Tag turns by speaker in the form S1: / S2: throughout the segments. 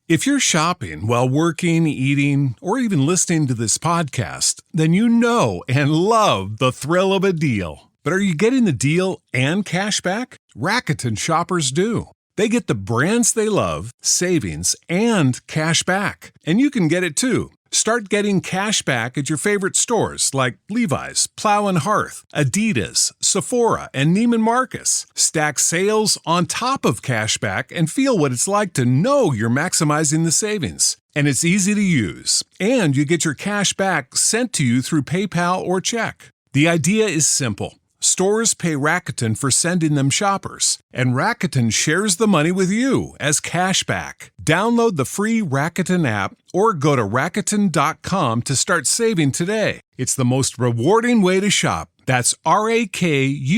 S1: If you're shopping while working, eating, or even listening to this podcast, then you know and love the thrill of a deal. But are you getting the deal and cash back? Rakuten shoppers do. They get the brands they love, savings, and cash back. And you can get it too. Start getting cash back at your favorite stores like Levi's, Plow and Hearth, Adidas, Sephora, and Neiman Marcus. Stack sales on top of cash back and feel what it's like to know you're maximizing the savings. And it's easy to use. And you get your cash back sent to you through PayPal or check. The idea is simple. Stores pay Rakuten for sending them shoppers, and Rakuten shares the money with you as cash back. Download the free Rakuten app or go to Rakuten.com to start saving today. It's the most rewarding way to shop. That's Rakuten.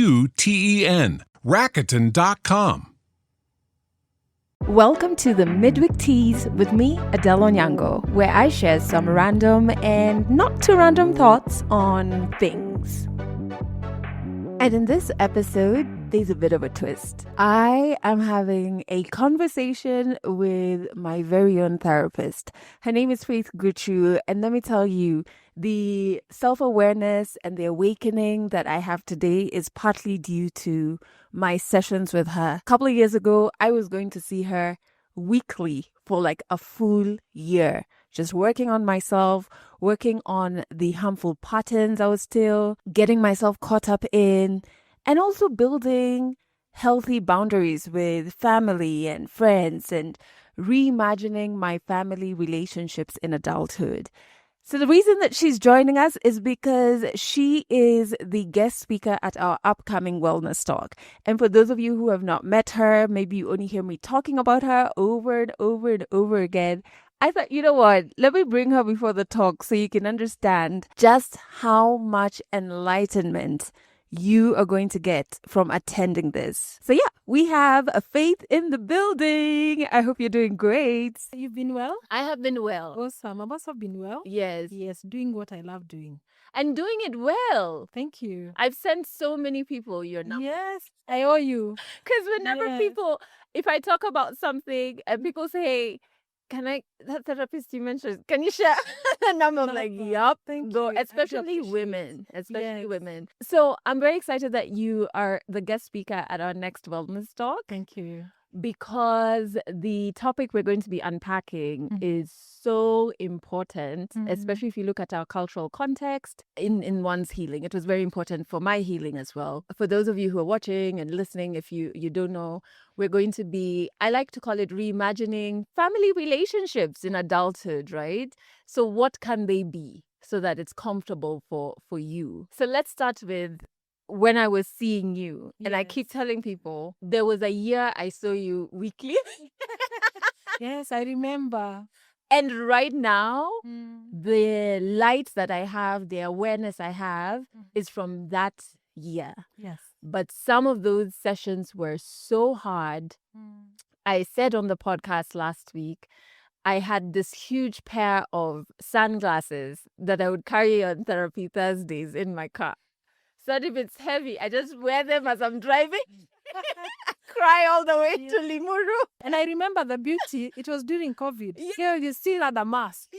S1: Rakuten.com.
S2: Welcome to the Midweek Tease with me, Adele Onyango, where I share some random and not too random thoughts on things. And in this episode, there's a bit of a twist. I am having a conversation with my very own therapist. Her name is Guchu, and let me tell you, the self-awareness and the awakening that I have today is partly due to my sessions with her. A couple of years ago, I was going to see her weekly for like a full year, just working on myself, working on the harmful patterns I was still getting myself caught up in, and also building healthy boundaries with family and friends and reimagining my family relationships in adulthood. So the reason that she's joining us is because she is the guest speaker at our upcoming wellness talk. And for those of you who have not met her, maybe you only hear me talking about her over and over and over again, I thought, you know what, let me bring her before the talk so you can understand just how much enlightenment you are going to get from attending this. So yeah, we have a Faith in the building. I hope you're doing great.
S3: You've been well?
S2: I have been well.
S3: Awesome. I must have been well.
S2: Yes.
S3: Yes, doing what I love doing.
S2: And doing it well.
S3: Thank you.
S2: I've sent so many people your number.
S3: Yes, I owe you.
S2: Because whenever people, if I talk about something and people say, that therapist you mentioned, can you share the number? I'm like, yup.
S3: Thank
S2: Go,
S3: you.
S2: especially women.
S3: Yes.
S2: Women. So I'm very excited that you are the guest speaker at our next wellness talk.
S3: Thank you.
S2: Because the topic we're going to be unpacking is so important, especially if you look at our cultural context in one's healing. It was very important for my healing as well. For those of you who are watching and listening, if you don't know, we're going to be, I like to call it reimagining family relationships in adulthood, right? So what can they be so that it's comfortable for you? So let's start with when I was seeing you. And I keep telling people, there was a year I saw you weekly.
S3: Yes, I remember.
S2: And right now, the light that I have, the awareness I have is from that year.
S3: Yes.
S2: But some of those sessions were so hard. I said on the podcast last week, I had this huge pair of sunglasses that I would carry on therapy Thursdays in my car. So that if it's heavy, I just wear them as I'm driving. Cry all the way to Limuru.
S3: And I remember the beauty, it was during COVID. Yeah, you still had a mask.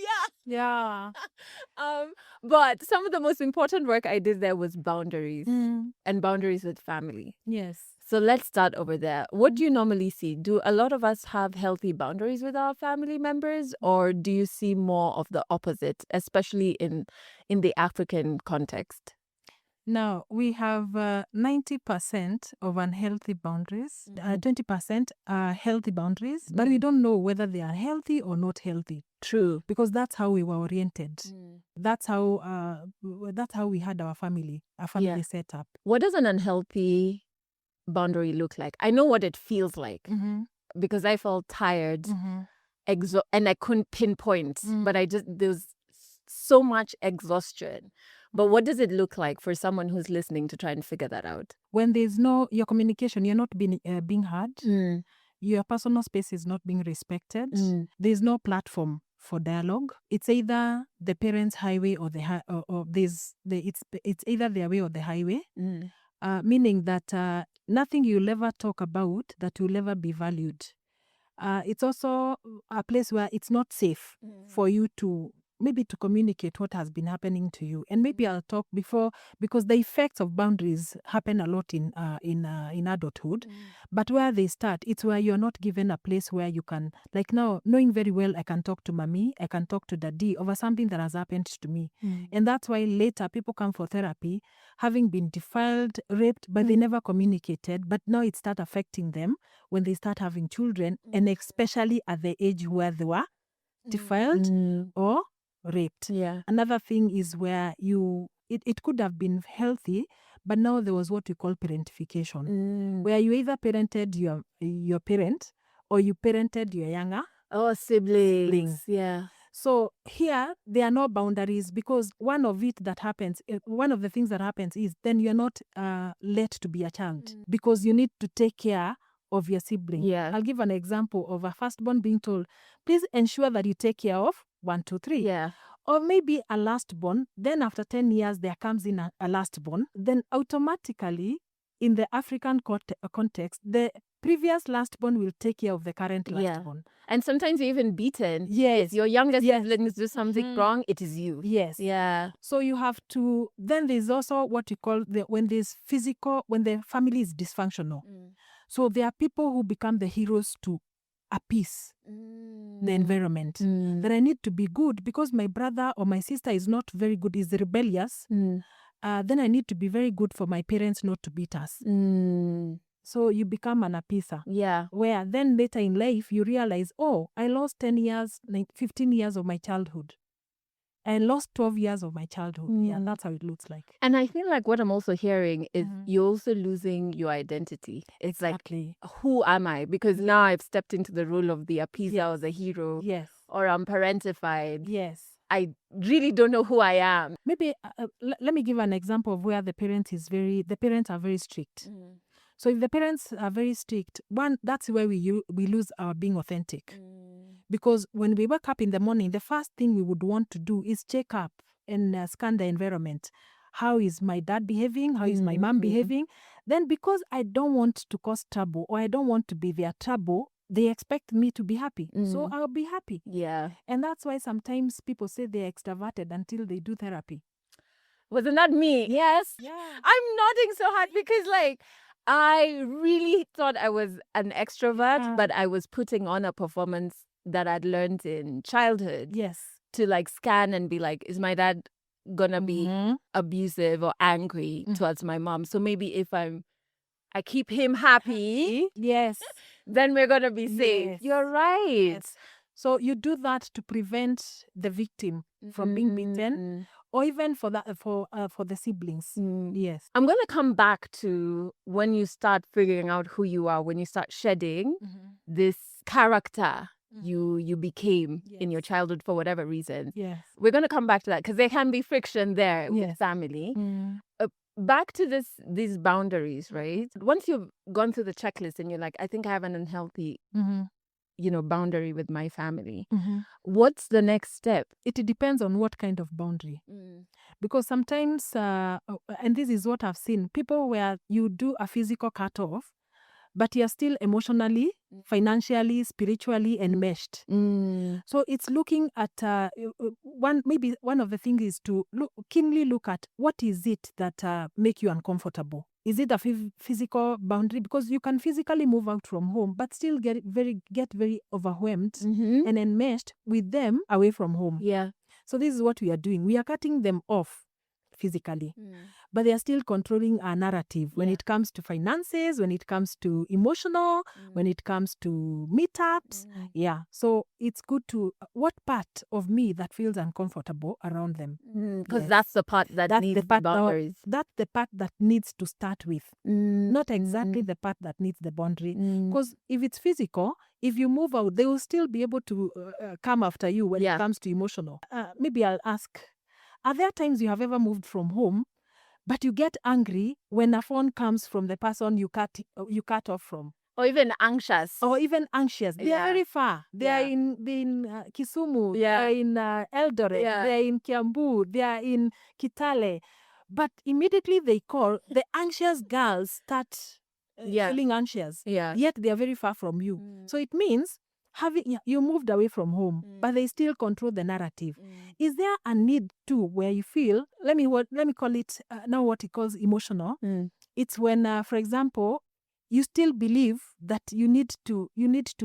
S3: Yeah.
S2: But some of the most important work I did there was boundaries and boundaries with family.
S3: Yes.
S2: So let's start over there. What do you normally see? Do a lot of us have healthy boundaries with our family members, or do you see more of the opposite, especially in the African context?
S3: Now, we have 90% of unhealthy boundaries, 20% are healthy boundaries, but we don't know whether they are healthy or not healthy.
S2: True.
S3: Because that's how we were oriented. That's how we had our family set up.
S2: What does an unhealthy boundary look like? I know what it feels like because I felt tired and I couldn't pinpoint, but there's so much exhaustion. But what does it look like for someone who's listening to try and figure that out?
S3: When there's your communication, you're not being heard. Your personal space is not being respected. There's no platform for dialogue. It's either the parents' highway or it's either their way or the highway. Meaning that nothing you'll ever talk about that will ever be valued. It's also a place where it's not safe for you to maybe to communicate what has been happening to you. And maybe I'll talk before, because the effects of boundaries happen a lot in adulthood. But where they start, it's where you're not given a place where you can, like now, knowing very well I can talk to mommy, I can talk to daddy over something that has happened to me. And that's why later people come for therapy, having been defiled, raped, but they never communicated. But now it starts affecting them when they start having children, and especially at the age where they were defiled or raped.
S2: Yeah.
S3: Another thing is where it could have been healthy, but now there was what we call parentification, where you either parented your parent or you parented your younger
S2: siblings. Yeah.
S3: So here there are no boundaries, because one of the things that happens is then you're not let to be a child because you need to take care of your sibling.
S2: Yeah.
S3: I'll give an example of a firstborn being told, please ensure that you take care of 1, 2, 3.
S2: Yeah.
S3: Or maybe a lastborn, then after 10 years there comes in a lastborn, then automatically in the African context, the previous lastborn will take care of the current lastborn.
S2: And sometimes you're even beaten.
S3: Yes.
S2: If your youngest siblings do something wrong, it is you.
S3: Yes.
S2: Yeah.
S3: So you have to, then there's also what you call when the family is dysfunctional. So there are people who become the heroes to appease the environment. That I need to be good because my brother or my sister is not very good, is rebellious. Then I need to be very good for my parents not to beat us. So you become an appeaser.
S2: Yeah.
S3: Where then later in life you realize, oh, I lost 10 years, 15 years of my childhood. I lost 12 years of my childhood. Yeah, that's how it looks like.
S2: And I feel like what I'm also hearing is you're also losing your identity. It's
S3: Exactly.
S2: like, who am I? Because now I've stepped into the role of the appeaser or the hero.
S3: Yes.
S2: Or I'm parentified.
S3: Yes.
S2: I really don't know who I am.
S3: Maybe let me give an example of where the parents are very strict. So if the parents are very strict, one, that's where we lose our being authentic. Because when we wake up in the morning, the first thing we would want to do is check up and scan the environment. How is my dad behaving? How is my mom behaving? Then because I don't want to cause trouble or I don't want to be their trouble, they expect me to be happy. So I'll be happy.
S2: Yeah.
S3: And that's why sometimes people say they're extroverted until they do therapy.
S2: Wasn't that me? Yes.
S3: Yeah.
S2: I'm nodding so hard because I really thought I was an extrovert, but I was putting on a performance that I'd learned in childhood.
S3: Yes.
S2: To scan and be like, is my dad gonna be abusive or angry towards my mom? So maybe if I keep him happy,
S3: yes,
S2: then we're gonna be safe.
S3: Yes.
S2: You're right.
S3: Yes. So you do that to prevent the victim from being beaten, or even for the siblings. Yes.
S2: I'm gonna come back to when you start figuring out who you are, when you start shedding this character you became in your childhood for whatever reason.
S3: Yes.
S2: We're gonna come back to that because there can be friction there with family. Back to these boundaries, right? Once you've gone through the checklist and you're like, I think I have an unhealthy boundary with my family. What's the next step?
S3: It depends on what kind of boundary. Because sometimes, and this is what I've seen, people where you do a physical cutoff, but you're still emotionally, financially, spiritually enmeshed. So it's looking at one of the things is to keenly look at what is it that make you uncomfortable. Is it a physical boundary? Because you can physically move out from home, but still get very overwhelmed and enmeshed with them away from home.
S2: Yeah.
S3: So this is what we are doing. We are cutting them off physically, but they are still controlling our narrative when it comes to finances, when it comes to emotional, when it comes to meetups. Yeah. So it's good to, what part of me that feels uncomfortable around them?
S2: Because that's the part that needs the boundaries.
S3: That's the part that needs to start with. Not exactly the part that needs the boundary. Because if it's physical, if you move out, they will still be able to come after you when it comes to emotional. Maybe I'll ask, are there times you have ever moved from home, but you get angry when a phone comes from the person you cut off from?
S2: Or even anxious.
S3: They are very far. They are in Kisumu. They are in Eldoret. They are in Kiambu. They are in Kitale. But immediately they call, the anxious girls start feeling anxious. Yet they are very far from you. So it means you moved away from home, but they still control the narrative. Is there a need too where you feel, let me call it now what he calls emotional. It's when, for example, you still believe that you need to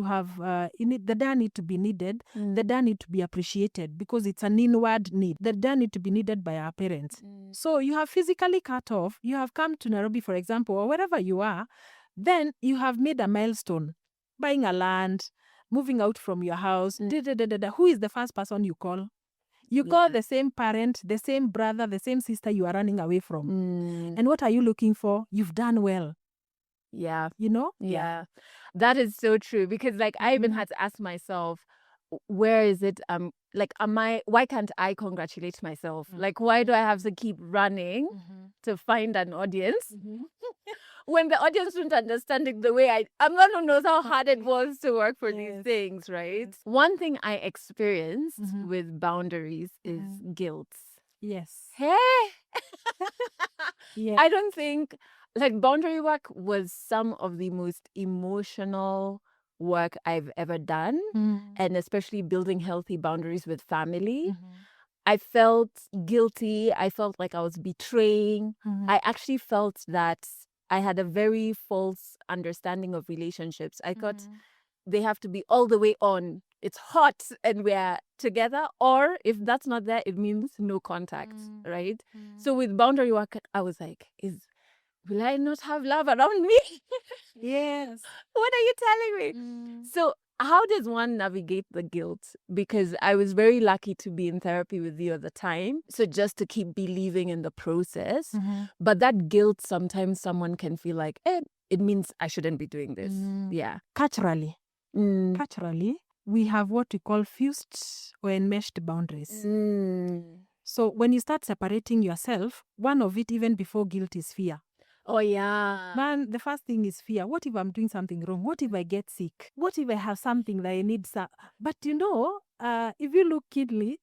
S3: have the dad need to be needed, the dad need to be appreciated because it's an inward need. The dad need to be needed by our parents. So you have physically cut off. You have come to Nairobi, for example, or wherever you are. Then you have made a milestone, buying a land, moving out from your house. Who is the first person you call? You call the same parent, the same brother, the same sister you are running away from. And what are you looking for? You've done well.
S2: Yeah.
S3: You know?
S2: Yeah. That is so true. Because like I even had to ask myself, where is it? Why can't I congratulate myself? Like, why do I have to keep running to find an audience? When the audience wouldn't understand it the way I'm not who knows how hard it was to work for these things, right? One thing I experienced with boundaries is guilt.
S3: Yes.
S2: Hey!
S3: Yeah.
S2: I don't think, like, boundary work was some of the most emotional work I've ever done, and especially building healthy boundaries with family. I felt guilty. I felt like I was betraying. I actually felt that I had a very false understanding of relationships. I thought they have to be all the way on. It's hot and we're together. Or if that's not there, it means no contact, right? So with boundary work, I was like, will I not have love around me?
S3: Yes.
S2: What are you telling me? So how does one navigate the guilt? Because I was very lucky to be in therapy with you at the time. So just to keep believing in the process. But that guilt, sometimes someone can feel like, it means I shouldn't be doing this. Yeah.
S3: Culturally, we have what we call fused or enmeshed boundaries. So when you start separating yourself, one of it, even before guilt, is fear.
S2: Oh, yeah.
S3: Man, the first thing is fear. What if I'm doing something wrong? What if I get sick? What if I have something that I need? But if you look keenly,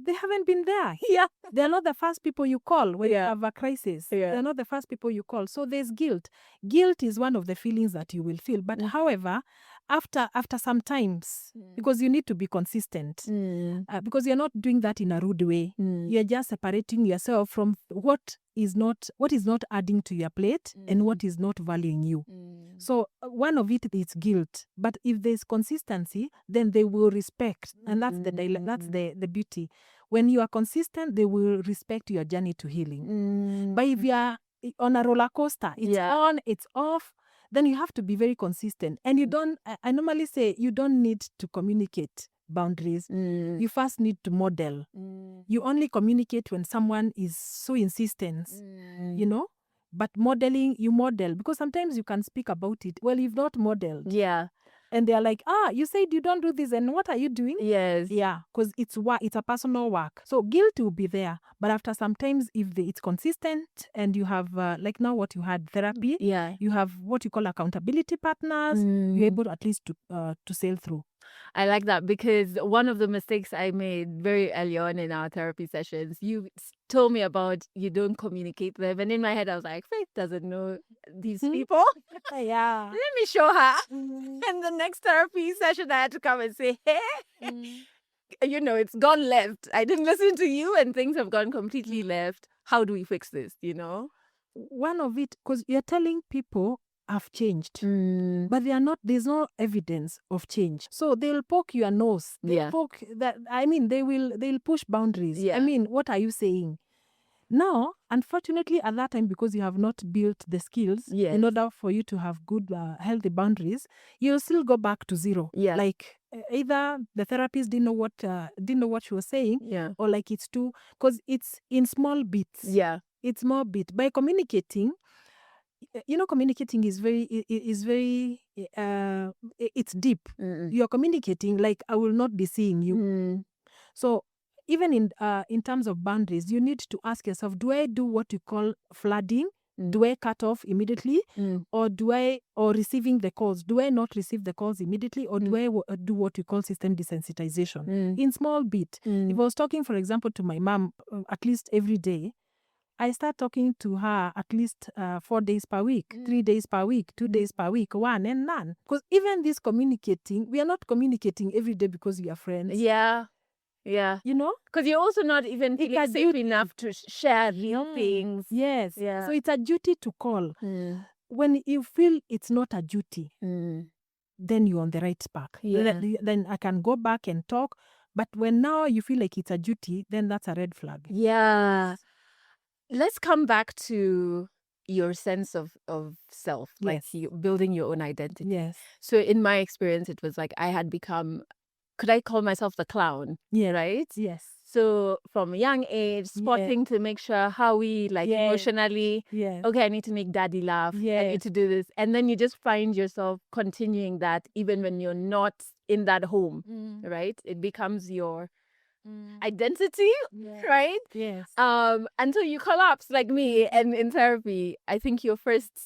S3: they haven't been there.
S2: Yeah.
S3: They're not the first people you call when you have a crisis.
S2: Yeah.
S3: They're not the first people you call. So there's guilt. Guilt is one of the feelings that you will feel. But however, after some times, because you need to be consistent, because you're not doing that in a rude way. You're just separating yourself from what is not adding to your plate and what is not valuing you. So one of it is guilt. But if there's consistency, then they will respect. And that's the beauty. When you are consistent, they will respect your journey to healing. But if you are on a roller coaster, it's on, it's off, then you have to be very consistent. And you don't, I normally say, you don't need to communicate boundaries. You first need to model. You only communicate when someone is so insistent, But modeling, you model. Because sometimes you can speak about it. Well, you've not modeled.
S2: Yeah.
S3: And they're like, you said you don't do this, and what are you doing?
S2: Yes.
S3: Yeah, because it's a personal work. So guilt will be there. But after sometimes, if it's consistent and you have, like now what you had, therapy, you have what you call accountability partners, you're able at least to sail through.
S2: I like that, because one of the mistakes I made very early on in our therapy sessions, you told me about you don't communicate them. And in my head, I was like, Faith doesn't know these people.
S3: Yeah.
S2: Let me show her. And the next therapy session, I had to come and say, hey, it's gone left. I didn't listen to you and things have gone completely left. How do we fix this,
S3: One of it, because you're telling people have changed, but there's no evidence of change. So they'll poke your nose. They'll poke that. They'll push boundaries.
S2: Yeah.
S3: What are you saying? Now, unfortunately, at that time, because you have not built the skills in order for you to have good, healthy boundaries, you'll still go back to zero.
S2: Yeah.
S3: Like either the therapist didn't know what she was saying, or like it's too, because it's in small bits.
S2: Yeah.
S3: It's more bit. By communicating, communicating is very, it's deep. You're communicating like I will not be seeing you. So even in terms of boundaries, you need to ask yourself, do I do what you call flooding? Do I cut off immediately? Or receiving the calls? Do I not receive the calls immediately? Or do I do what you call system desensitization? In small bit. If I was talking, for example, to my mom, at least every day, I start talking to her at least 4 days per week, 3 days per week, 2 days per week, one and none. Because even this communicating, we are not communicating every day because we are friends.
S2: Yeah. Yeah.
S3: You know?
S2: Because you're also not even feeling safe enough to share real things.
S3: Yes.
S2: Yeah.
S3: So it's a duty to call. When you feel it's not a duty, then you're on the right spark.
S2: Yeah.
S3: Then I can go back and talk. But when now you feel like it's a duty, then that's a red flag.
S2: Yeah. Let's come back to your sense of self, like
S3: Yes.
S2: you building your own identity.
S3: Yes.
S2: So in my experience, it was like I had become, could I call myself the clown?
S3: Yeah.
S2: Right?
S3: Yes.
S2: So from a young age, spotting to make sure how we like emotionally,
S3: Yes.
S2: okay, I need to make daddy laugh. I
S3: Yes.
S2: need to do this. And then you just find yourself continuing that even when you're not in that home, right? It becomes your identity, right?
S3: Yes.
S2: Until you collapse like me. And in therapy, I think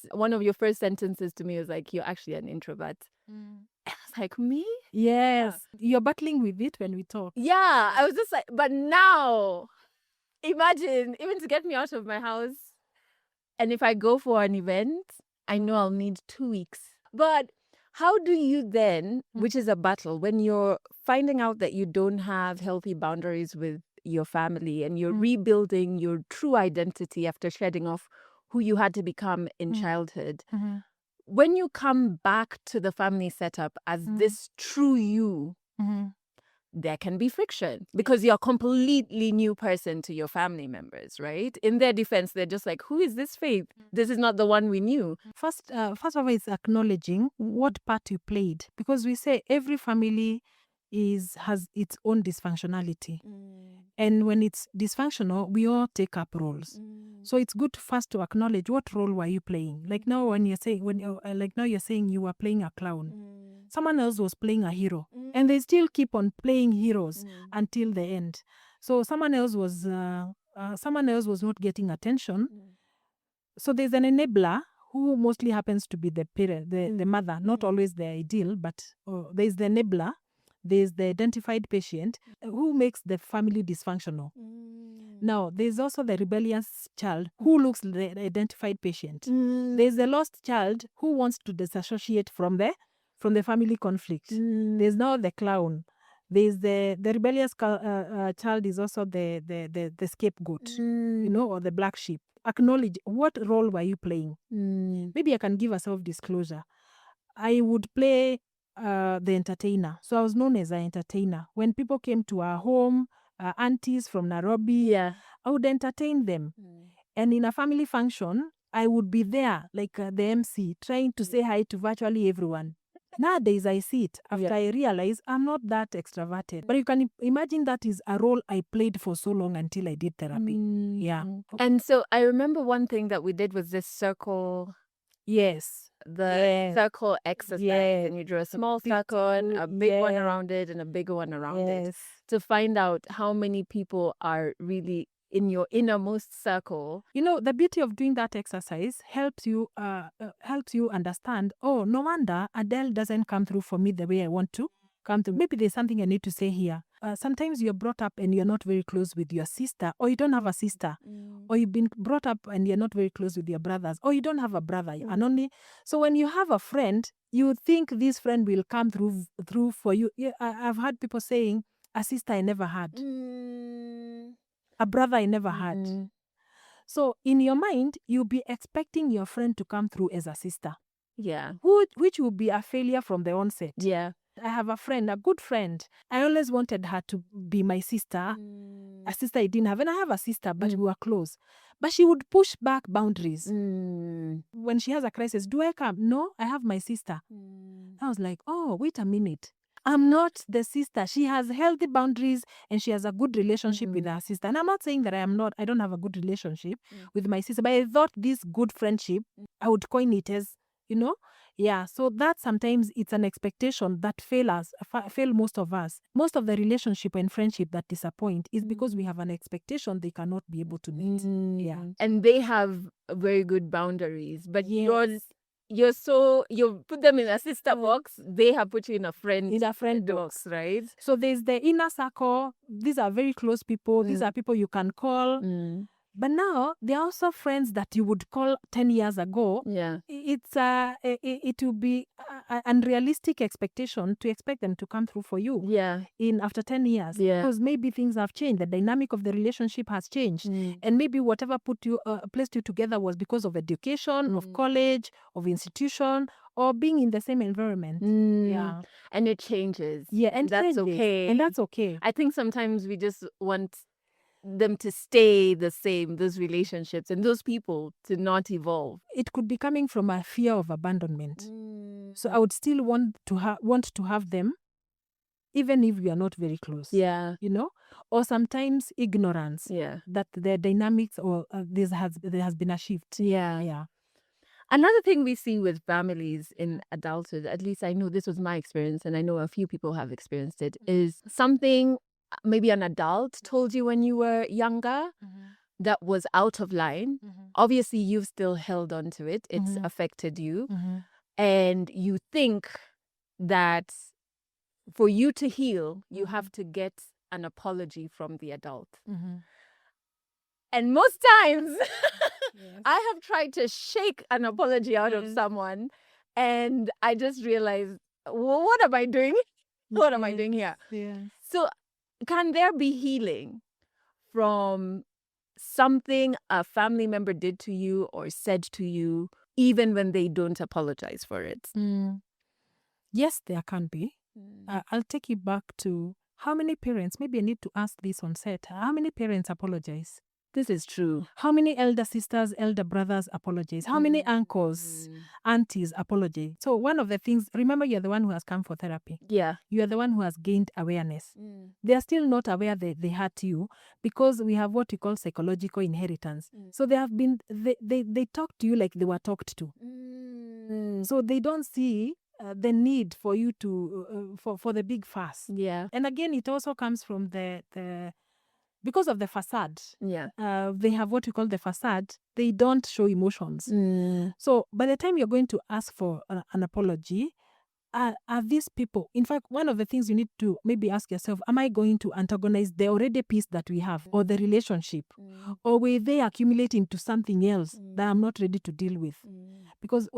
S2: one of your first sentences to me was like, you're actually an introvert. And I was like, me?
S3: Yes. You're battling with it when we talk.
S2: Yeah. I was just like, but now, imagine, even to get me out of my house, and if I go for an event, I know I'll need 2 weeks. But how do you then, which is a battle, when you're finding out that you don't have healthy boundaries with your family and you're rebuilding your true identity after shedding off who you had to become in childhood, when you come back to the family setup as this true you, there can be friction because you're a completely new person to your family members, right? In their defense, they're just like, who is this Faith? This is not the one we knew.
S3: First of all, it's acknowledging what part you played. Because we say every family has its own dysfunctionality. And when it's dysfunctional, we all take up roles. So it's good first to acknowledge what role were you playing. Like now when you're saying, you're saying you were playing a clown. Someone else was playing a hero. And they still keep on playing heroes until the end. So someone else was not getting attention. So there's an enabler who mostly happens to be the parent, the mother, not always the ideal, but there's the enabler, there's the identified patient who makes the family dysfunctional. Now, there's also the rebellious child who looks the identified patient. There's the lost child who wants to disassociate from the family conflict. There's now the clown. There's the rebellious child is also the scapegoat, or the black sheep. Acknowledge what role were you playing. Maybe I can give a self-disclosure. I would play the entertainer. So I was known as an entertainer. When people came to our home, aunties from Nairobi, I would entertain them. And in a family function, I would be there like the MC, trying to say hi to virtually everyone. Nowadays, I see it after I realize I'm not that extroverted. But you can imagine that is a role I played for so long until I did therapy. Yeah.
S2: And so I remember one thing that we did was this circle.
S3: Yes.
S2: The circle exercise. Yes. And you drew a small circle, and a big one around it, and a bigger one around it. To find out how many people are really in your innermost circle.
S3: The beauty of doing that exercise helps you understand, oh, no wonder Adele doesn't come through for me the way I want to come through. Maybe there's something I need to say here. Sometimes you're brought up and you're not very close with your sister, or you don't have a sister, or you've been brought up and you're not very close with your brothers, or you don't have a brother. And only so when you have a friend, you think this friend will come through for you. Yeah, I've heard people saying, a sister I never had. A brother I never had. So in your mind, you'll be expecting your friend to come through as a sister.
S2: Yeah.
S3: Which will be a failure from the onset.
S2: Yeah.
S3: I have a friend, a good friend. I always wanted her to be my sister. A sister I didn't have. And I have a sister, but we were close. But she would push back boundaries. When she has a crisis, do I come? No, I have my sister. I was like, oh, wait a minute. I'm not the sister. She has healthy boundaries and she has a good relationship with her sister. And I'm not saying that I don't have a good relationship with my sister, but I thought this good friendship, I would coin it as, yeah. So that sometimes it's an expectation that fail most of us. Most of the relationship and friendship that disappoint is because we have an expectation they cannot be able to meet. Yeah.
S2: And they have very good boundaries, but you put them in a sister box, they have put you in a friend box, right?
S3: So there's the inner circle. These are very close people. These are people you can call. But now there are also friends that you would call 10 years ago.
S2: Yeah.
S3: It will be an unrealistic expectation to expect them to come through for you
S2: Yeah.
S3: in after 10 years.
S2: Yeah.
S3: Because maybe things have changed. The dynamic of the relationship has changed. And maybe whatever placed you together was because of education, of college, of institution, or being in the same environment. Yeah.
S2: And it changes.
S3: Yeah, and
S2: that's
S3: changes.
S2: okay.
S3: And that's okay.
S2: I think sometimes we just want them to stay the same, those relationships and those people to not evolve.
S3: It could be coming from a fear of abandonment. So I would still want to have them, even if we are not very close.
S2: Yeah.
S3: Or sometimes ignorance.
S2: Yeah.
S3: That the dynamics or there has been a shift.
S2: Yeah. Another thing we see with families in adulthood, at least I know this was my experience, and I know a few people have experienced it, is something maybe an adult told you when you were younger that was out of line. Obviously, you've still held on to it. It's affected you. And you think that for you to heal, you have to get an apology from the adult. And most times, I have tried to shake an apology out of someone, and I just realized, well, what am I doing? What am I doing here? So can there be healing from something a family member did to you or said to you, even when they don't apologize for it?
S3: Yes, there can be. I'll take you back to how many parents, maybe I need to ask this on set, how many parents apologize?
S2: This is true.
S3: How many elder sisters, elder brothers apologize? How many uncles, aunties apologize? So one of the things, remember, you're the one who has come for therapy.
S2: Yeah.
S3: You are the one who has gained awareness. They are still not aware that they hurt you because we have what we call psychological inheritance. So they have been, they talk to you like they were talked to. So they don't see the need for you to, for the big fuss.
S2: Yeah.
S3: And again, it also comes from the because of the facade.
S2: Yeah.
S3: They have what we call the facade. They don't show emotions. So by the time you're going to ask for an apology, are these people, in fact, one of the things you need to maybe ask yourself, am I going to antagonize the already peace that we have or the relationship? Or will they accumulate into something else that I'm not ready to deal with? Because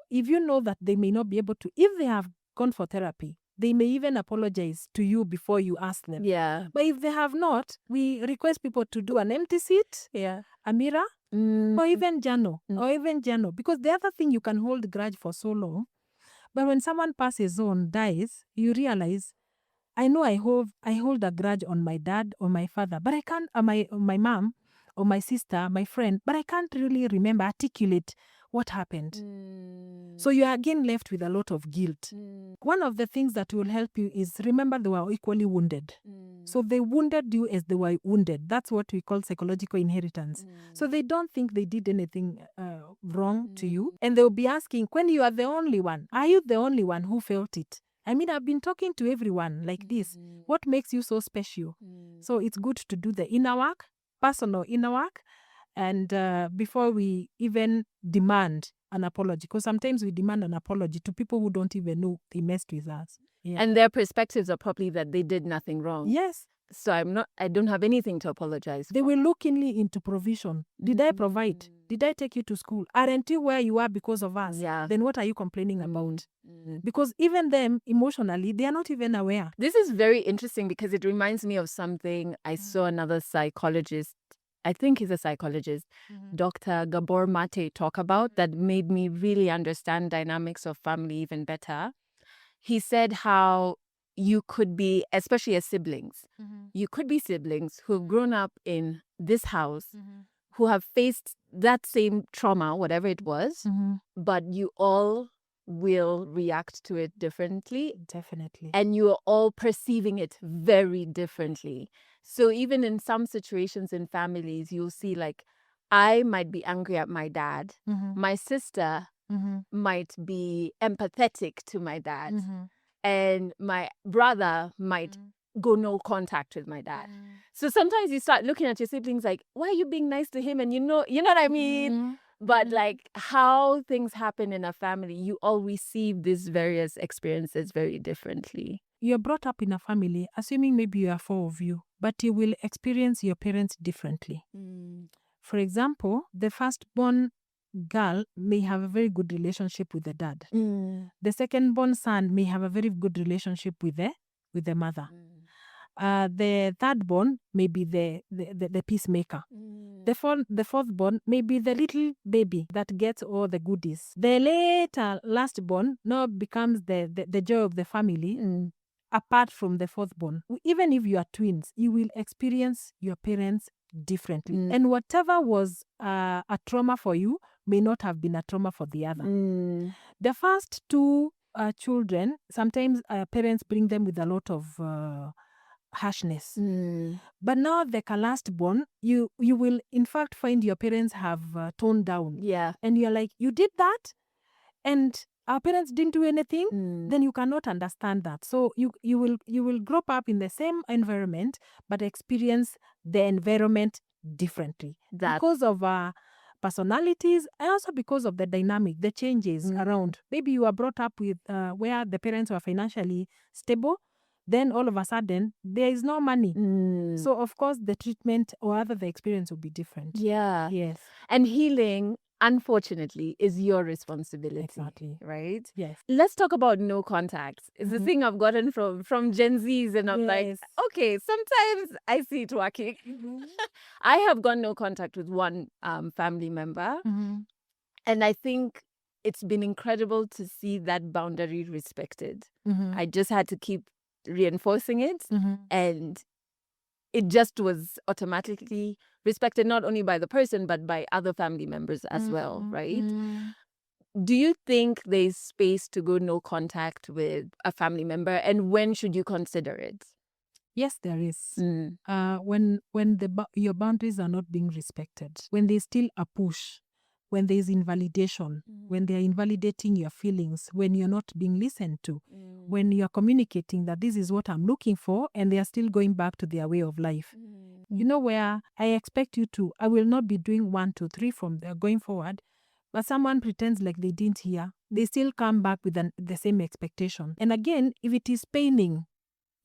S3: if you know that they may not be able to, if they have gone for therapy, they may even apologize to you before you ask them.
S2: Yeah.
S3: But if they have not, we request people to do an empty seat, a mirror, or even journal, Because the other thing, you can hold a grudge for so long, but when someone passes on, dies, you realize, I know I hold a grudge on my dad or my father, but I can't, my mom or my sister, my friend, but I can't really articulate what happened. So you are again left with a lot of guilt. One of the things that will help you is remember they were equally wounded. So they wounded you as they were wounded. That's what we call psychological inheritance. So they don't think they did anything wrong to you. And they'll be asking, when you are the only one, are you the only one who felt it? I mean, I've been talking to everyone like this. What makes you so special? So it's good to do the inner work, personal inner work, and before we even demand an apology, because sometimes we demand an apology to people who don't even know they messed with us. Yeah.
S2: And their perspectives are probably that they did nothing wrong.
S3: Yes.
S2: So I don't have anything to apologize for.
S3: They will look keenly into provision. Did I provide? Did I take you to school? Aren't you where you are because of us?
S2: Yeah.
S3: Then what are you complaining about? Because even them, emotionally, they are not even aware.
S2: This is very interesting because it reminds me of something I saw another psychologist, I think he's a psychologist, Dr. Gabor Mate, talk about that made me really understand dynamics of family even better. He said how you could be, especially as siblings, you could be siblings who have grown up in this house, who have faced that same trauma, whatever it was, but you all will react to it differently.
S3: Definitely.
S2: And you are all perceiving it very differently. So even in some situations in families, you'll see like, I might be angry at my dad. My sister might be empathetic to my dad. And my brother might go no contact with my dad. So sometimes you start looking at your siblings like, why are you being nice to him? And you know what I mean? But like how things happen in a family, you all receive these various experiences very differently.
S3: You're brought up in a family, assuming maybe you are 4 of you, but you will experience your parents differently. For example, the firstborn girl may have a very good relationship with the dad. The second-born son may have a very good relationship with the mother. The third-born may be the peacemaker. The fourth-born may be the little baby that gets all the goodies. The later last-born now becomes the joy of the family. Apart from the fourth-born, even if you are twins, you will experience your parents differently. And whatever was a trauma for you may not have been a trauma for the other. The first two children, sometimes parents bring them with a lot of harshness. But now the last-born, you will in fact find your parents have toned down.
S2: Yeah.
S3: And you're like, you did that? And our parents didn't do anything, then you cannot understand that. So you will grow up in the same environment, but experience the environment differently because of our personalities, and also because of the dynamic, the changes around. Maybe you are brought up with where the parents were financially stable, then all of a sudden there is no money. So of course the treatment or rather the experience will be different.
S2: Yeah.
S3: Yes.
S2: And healing, unfortunately, is your responsibility.
S3: Exactly.
S2: Right?
S3: Yes.
S2: Let's talk about no contact. It's the thing I've gotten from Gen Zs, and I'm like,
S3: Yes.
S2: okay, sometimes I see it working. I have got no contact with one family member, and I think it's been incredible to see that boundary respected. I just had to keep reinforcing it, and it just was automatically respected, not only by the person, but by other family members as well, right? Do you think there's space to go no contact with a family member, and when should you consider it?
S3: Yes, there is. When your boundaries are not being respected, when there's still a push, when there's invalidation, when they're invalidating your feelings, when you're not being listened to, when you're communicating that this is what I'm looking for, and they are still going back to their way of life. You know, where I expect you to, I will not be doing 1, 2, 3 from there going forward, but someone pretends like they didn't hear. They still come back with the same expectation. And again, if it is paining,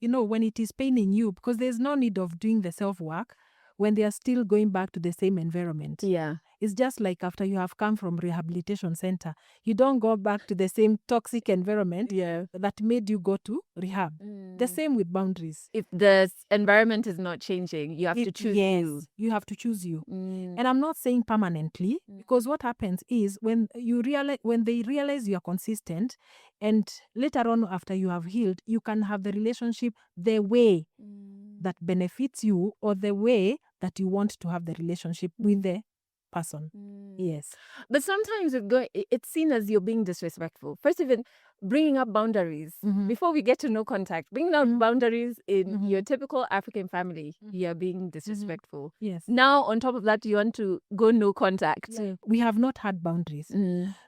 S3: when it is paining you, because there's no need of doing the self-work when they are still going back to the same environment.
S2: Yeah.
S3: It's just like after you have come from rehabilitation center, you don't go back to the same toxic environment that made you go to rehab. The same with boundaries.
S2: If the environment is not changing, you have to choose you.
S3: You have to choose you. And I'm not saying permanently, because what happens is when they realize you are consistent, and later on after you have healed, you can have the relationship the way that benefits you, or the way that you want to have the relationship with the person. Yes.
S2: But sometimes it's seen as you're being disrespectful. First, even bringing up boundaries before we get to no contact, bringing up boundaries in your typical African family, you're being disrespectful.
S3: Yes.
S2: Now, on top of that, you want to go no contact.
S3: We have not had boundaries.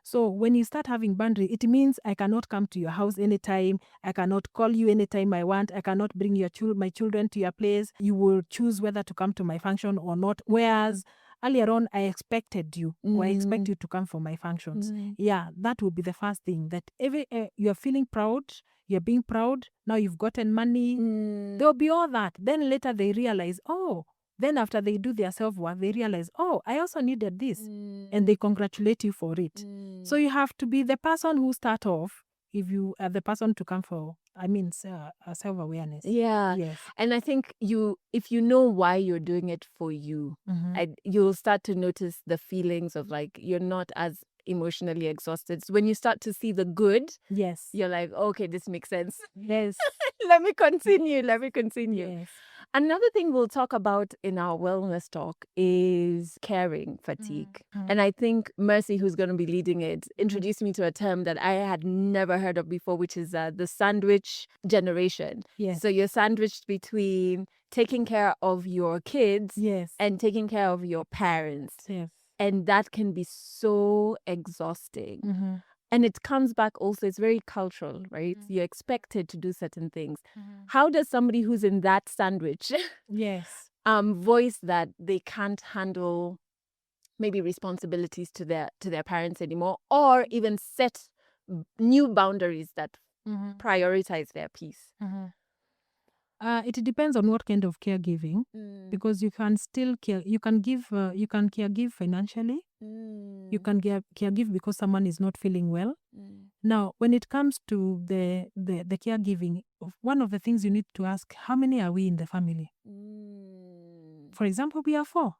S3: So when you start having boundaries, it means I cannot come to your house anytime. I cannot call you anytime I want. I cannot bring my children to your place. You will choose whether to come to my function or not. Whereas earlier on, I expected you, or I expect you to come for my functions. Yeah, that will be the first thing. That you're feeling proud, you're being proud, now you've gotten money. There'll be all that. Then later they realize, then after they do their self-work, they realize, I also needed this. And they congratulate you for it. So you have to be the person who start off, if you are the person to come for, self-awareness.
S2: Yeah.
S3: Yes.
S2: And I think if you know why you're doing it for you, you'll start to notice the feelings of like, you're not as emotionally exhausted. So when you start to see the good,
S3: yes,
S2: you're like, okay, this makes sense.
S3: Yes.
S2: Let me continue.
S3: Yes.
S2: Another thing we'll talk about in our wellness talk is caring fatigue. And I think Mercy, who's going to be leading it, introduced me to a term that I had never heard of before, which is the sandwich generation.
S3: Yes.
S2: So you're sandwiched between taking care of your kids and taking care of your parents.
S3: Yes.
S2: And that can be so exhausting. And it comes back also, it's very cultural, right? You're expected to do certain things. How does somebody who's in that sandwich voice that they can't handle maybe responsibilities to their parents anymore, or even set new boundaries that prioritize their peace?
S3: It depends on what kind of caregiving, because you can still care. You can caregive financially. You can caregive because someone is not feeling well. Now, when it comes to the caregiving, one of the things you need to ask: how many are we in the family? For example, we are 4,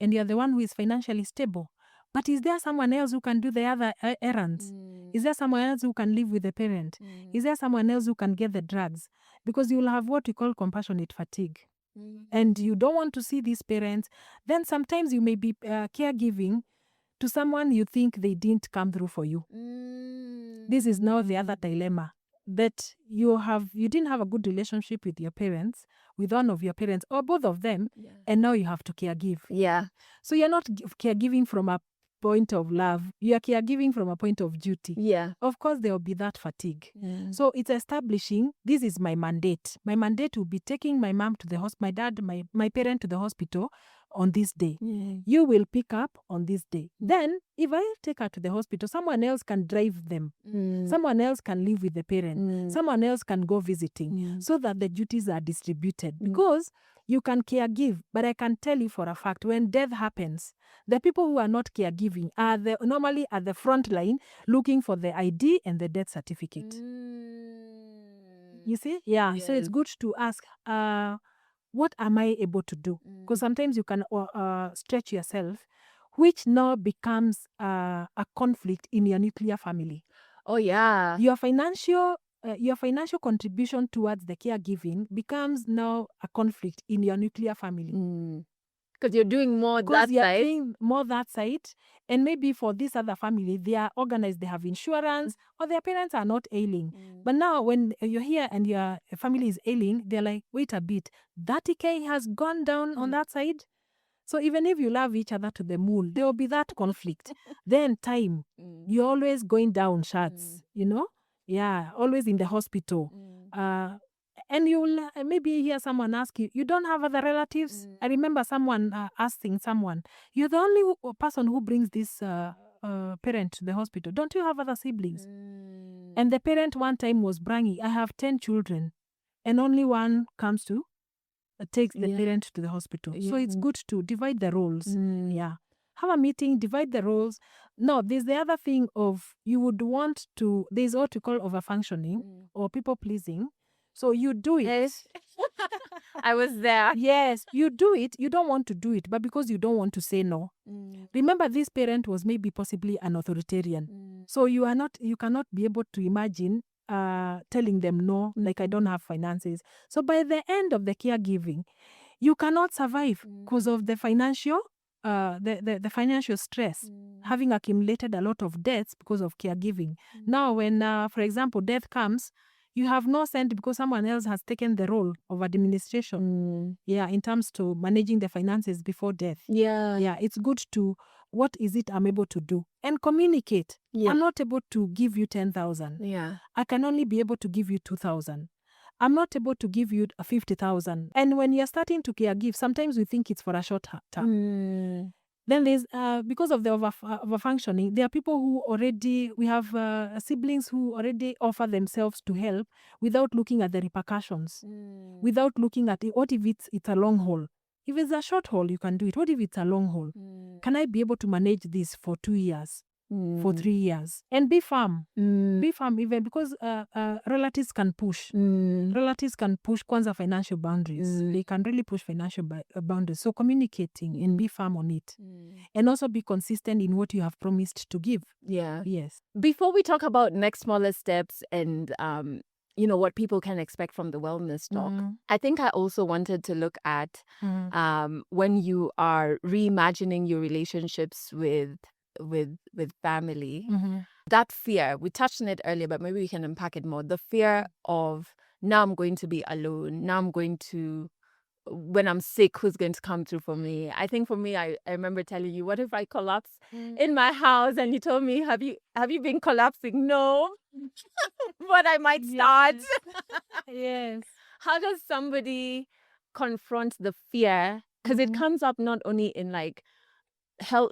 S3: and you're the one who is financially stable. But is there someone else who can do the other errands? Is there someone else who can live with the parent? Is there someone else who can get the drugs? Because you will have what we call compassionate fatigue. And you don't want to see these parents. Then sometimes you may be caregiving to someone you think they didn't come through for you. This is now the other dilemma, that you didn't have a good relationship with your parents, with one of your parents or both of them, and now you have to caregive.
S2: Yeah.
S3: So you're not caregiving from a point of love, you are caregiving from a point of duty.
S2: Yeah.
S3: Of course, there will be that fatigue. So it's establishing, this is my mandate. My mandate will be taking my mom to the hospital, my dad, my parent to the hospital on this day. You will pick up on this day. Then, if I take her to the hospital, someone else can drive them. Someone else can live with the parent. Someone else can go visiting, so that the duties are distributed. Because you can caregive, but I can tell you for a fact, when death happens, the people who are not caregiving are normally at the front line looking for the ID and the death certificate. You see? Yeah. So it's good to ask, what am I able to do? Because sometimes you can stretch yourself, which now becomes a conflict in your nuclear family.
S2: Oh, yeah.
S3: Your financial contribution towards the caregiving becomes now a conflict in your nuclear family.
S2: Because you're doing more that
S3: you're
S2: side.
S3: doing more that side. And maybe for this other family, they are organized, they have insurance, or their parents are not ailing. But now when you're here and your family is ailing, they're like, wait a bit, 30K has gone down on that side. So even if you love each other to the moon, there will be that conflict. Then time, you're always going down shots, Yeah, always in the hospital. And you'll maybe hear someone ask you, you don't have other relatives? I remember someone asking someone, you're the only person who brings this parent to the hospital. Don't you have other siblings? And the parent one time was bragging, I have 10 children, and only one comes to takes the parent to the hospital. So it's good to divide the roles. Yeah. Have a meeting, divide the roles. No, there's the other thing of you would want to, there's what we call overfunctioning or people pleasing. So you do it.
S2: Yes. I was there.
S3: Yes, you do it. You don't want to do it, but because you don't want to say no. Remember, this parent was maybe possibly an authoritarian. So you cannot be able to imagine telling them no, like I don't have finances. So by the end of the caregiving, you cannot survive because of the financial the financial stress, having accumulated a lot of debts because of caregiving. Now, when, for example, death comes, you have no sense because someone else has taken the role of administration. Yeah, in terms to managing the finances before death. Yeah, it's good to, what is it I'm able to do? And communicate. I'm not able to give you 10,000. I can only be able to give you 2,000. I'm not able to give you 50,000. And when you're starting to caregive, sometimes we think it's for a short term. Then there's, because of the overfunctioning, there are people who already, we have siblings who already offer themselves to help without looking at the repercussions, without looking at it. What if it's a long haul? If it's a short haul, you can do it. What if it's a long haul? Can I be able to manage this for 2 years? For 3 years? And be firm. Be firm, even because relatives can push. Relatives can push kwanza financial boundaries. They can really push financial boundaries. So communicating and be firm on it. And also be consistent in what you have promised to give.
S2: Yeah.
S3: Yes.
S2: Before we talk about next smaller steps and what people can expect from the wellness talk, I think I also wanted to look at when you are reimagining your relationships with family, that fear, we touched on it earlier, but maybe we can unpack it more. The fear of, now I'm going to be alone. Now I'm going to, when I'm sick, who's going to come through for me? I think for me, I remember telling you, what if I collapse in my house? And you told me, have you been collapsing? No, but I might start.
S3: Yes.
S2: How does somebody confront the fear? Because it comes up not only in like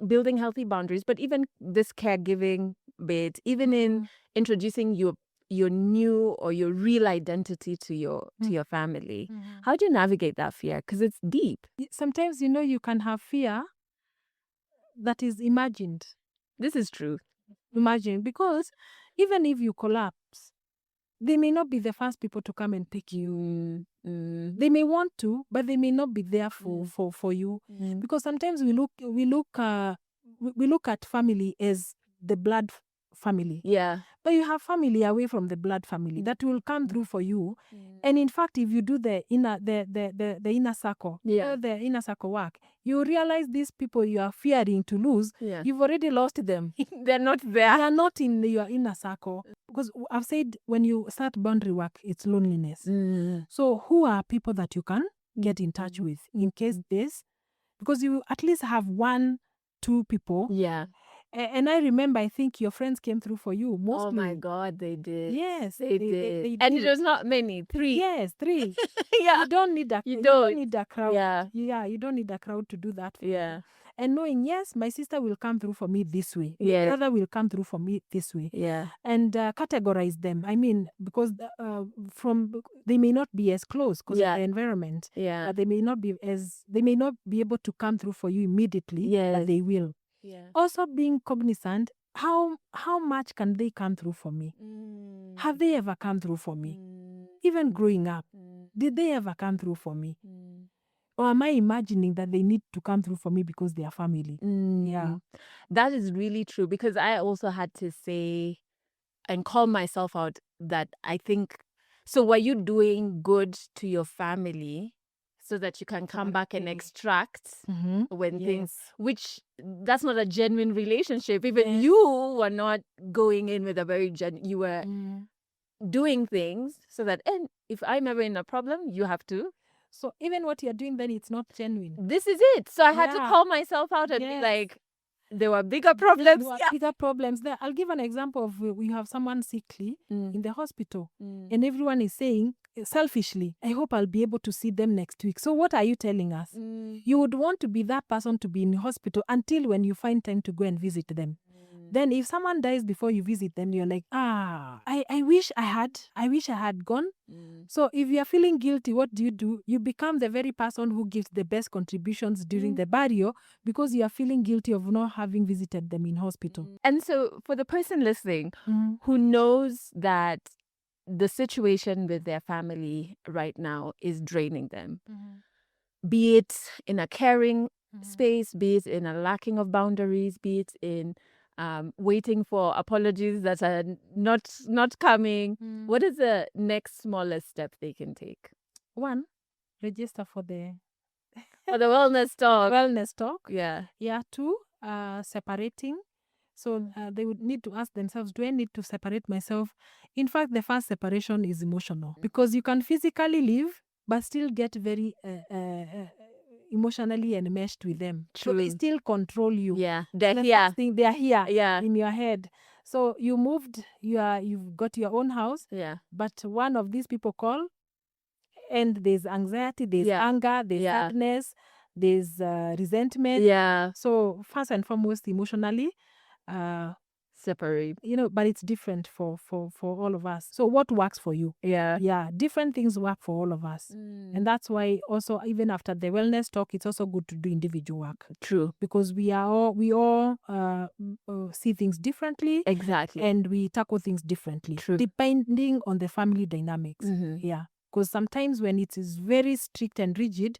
S2: building healthy boundaries, but even this caregiving bit, even in introducing your your new or your real identity to your family. How do you navigate that fear? Because it's deep.
S3: Sometimes, you can have fear that is imagined.
S2: This is true.
S3: Imagine, because even if you collapse, they may not be the first people to come and pick you. They may want to, but they may not be there for you. Because sometimes we look at family as the blood family.
S2: Yeah.
S3: But you have family away from the blood family that will come through for you. And in fact, if you do the inner circle, the inner circle work, you realize these people you are fearing to lose, you've already lost them.
S2: They're not there.
S3: They are not in your inner circle. Because I've said when you start boundary work, it's loneliness. So who are people that you can get in touch with in case this? Because you at least have 1-2 people.
S2: Yeah.
S3: And I remember, I think your friends came through for you mostly.
S2: Oh my God, they did.
S3: Yes,
S2: they did. And it was not many, 3.
S3: Yes, 3.
S2: Yeah.
S3: You don't need
S2: You
S3: don't need a crowd.
S2: Yeah.
S3: You don't need a crowd to do that.
S2: Yeah.
S3: And knowing, yes, my sister will come through for me this way.
S2: Yeah.
S3: My brother will come through for me this way.
S2: Yeah.
S3: And categorize them. I mean, because they may not be as close because of the environment.
S2: Yeah.
S3: But they may not be able to come through for you immediately.
S2: Yes.
S3: But they will.
S2: Yeah.
S3: Also being cognizant, how much can they come through for me? Have they ever come through for me? Even growing up, did they ever come through for me? Or am I imagining that they need to come through for me because they are family? Yeah.
S2: That is really true, because I also had to say and call myself out that I think, so were you doing good to your family so that you can come back and extract when things, which that's not a genuine relationship. Even you were not going in with a very you were doing things so that, and if I'm ever in a problem, you have to.
S3: So even what you're doing then, it's not genuine.
S2: This is it. So I had to call myself out and be like, there were bigger problems.
S3: Bigger problems there. I'll give an example of we have someone sickly in the hospital, and everyone is saying selfishly, I hope I'll be able to see them next week. So what are you telling us? You would want to be that person to be in the hospital until when you find time to go and visit them. Then if someone dies before you visit them, you're like, I wish I had gone. So if you are feeling guilty, what do? You become the very person who gives the best contributions during the burial because you are feeling guilty of not having visited them in hospital.
S2: And so for the person listening who knows that the situation with their family right now is draining them, be it in a caring space, be it in a lacking of boundaries, be it in waiting for apologies that are not coming. What is the next smallest step they can take?
S3: 1, register for the
S2: wellness talk.
S3: Wellness talk.
S2: Yeah.
S3: 2, separating. So they would need to ask themselves, do I need to separate myself? In fact, the first separation is emotional because you can physically leave but still get very emotionally enmeshed with them.
S2: True.
S3: So they still control you.
S2: Yeah. They're here.
S3: They are here
S2: Yeah.
S3: in your head. So you moved, you've got your own house.
S2: Yeah.
S3: But one of these people call and there's anxiety, there's anger, there's sadness, there's resentment.
S2: Yeah.
S3: So first and foremost, emotionally,
S2: separate.
S3: But it's different for all of us. So what works for you? Yeah, different things work for all of us. And that's why also even after the wellness talk, it's also good to do individual work.
S2: True.
S3: Because we all see things differently.
S2: Exactly.
S3: And we tackle things differently.
S2: True.
S3: Depending on the family dynamics. Yeah. Because sometimes when it is very strict and rigid,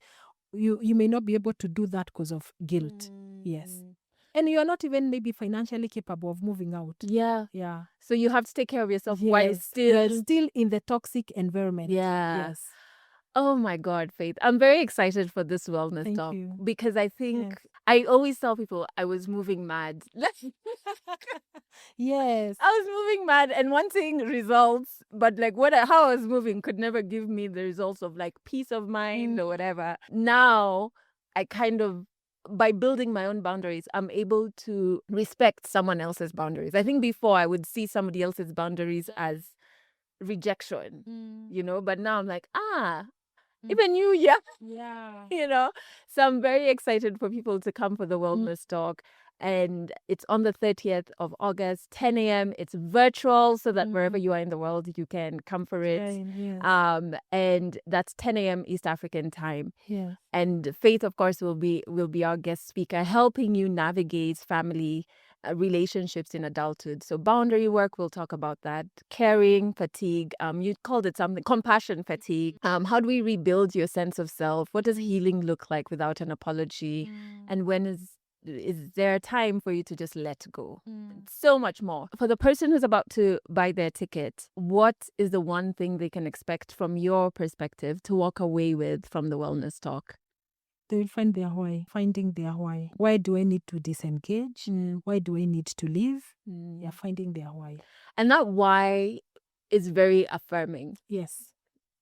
S3: you may not be able to do that because of guilt. Yes. And you are not even maybe financially capable of moving out.
S2: Yeah.
S3: Yeah.
S2: So you have to take care of yourself while still
S3: in the toxic environment.
S2: Yeah.
S3: Yes.
S2: Oh my God, Faith. I'm very excited for this wellness talk because I think I always tell people I was moving mad.
S3: Yes.
S2: I was moving mad and wanting results, but like how I was moving could never give me the results of like peace of mind or whatever. Now I kind of, by building my own boundaries, I'm able to respect someone else's boundaries. I think before I would see somebody else's boundaries as rejection, but now I'm like, even you,
S3: yeah.
S2: So I'm very excited for people to come for the wellness talk. And it's on the 30th of August, 10 a.m. It's virtual, so that wherever you are in the world, you can come for it.
S3: Yes.
S2: And that's 10 a.m. East African time.
S3: Yes.
S2: And Faith, of course, will be our guest speaker, helping you navigate family relationships in adulthood. So boundary work, we'll talk about that. Caring fatigue, you called it something, compassion fatigue. How do we rebuild your sense of self? What does healing look like without an apology? And when is there a time for you to just let go? So much more. For the person who's about to buy their ticket, what is the one thing they can expect from your perspective to walk away with from the wellness talk?
S3: They will find their why, finding their why. Why do I need to disengage? Why do I need to leave? Yeah, finding their why.
S2: And that why is very affirming.
S3: Yes.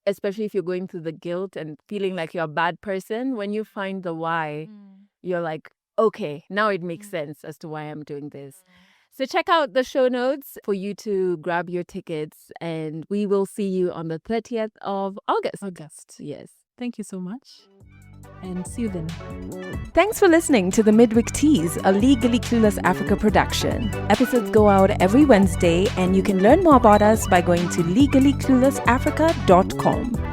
S2: Especially if you're going through the guilt and feeling like you're a bad person. When you find the why, you're like, okay, now it makes sense as to why I'm doing this. So check out the show notes for you to grab your tickets, and we will see you on the 30th of August. Yes.
S3: Thank you so much. And see you then.
S2: Thanks for listening to the Midweek Tease, a Legally Clueless Africa production. Episodes go out every Wednesday, and you can learn more about us by going to legallycluelessafrica.com.